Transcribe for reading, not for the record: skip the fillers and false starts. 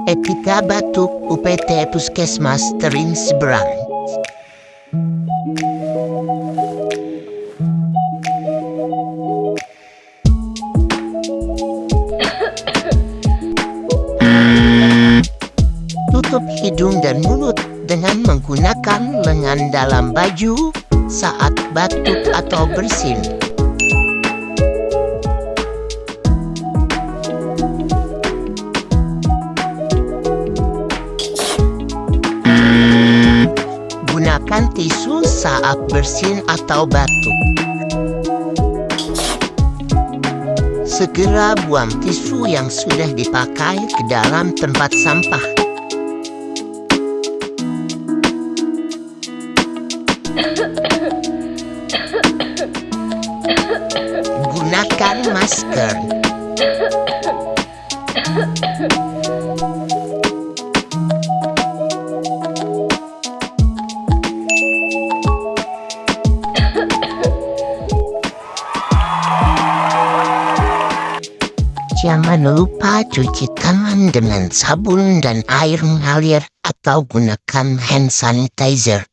Etika batuk UPT Puskesmas Terin Seberang. Tutup hidung dan mulut dengan menggunakan lengan dalam baju saat batuk atau bersin. Gunakan tisu saat bersin atau batuk. Segera buang tisu yang sudah dipakai ke dalam tempat sampah. Gunakan masker. Jangan lupa cuci tangan dengan sabun dan air mengalir atau gunakan hand sanitizer.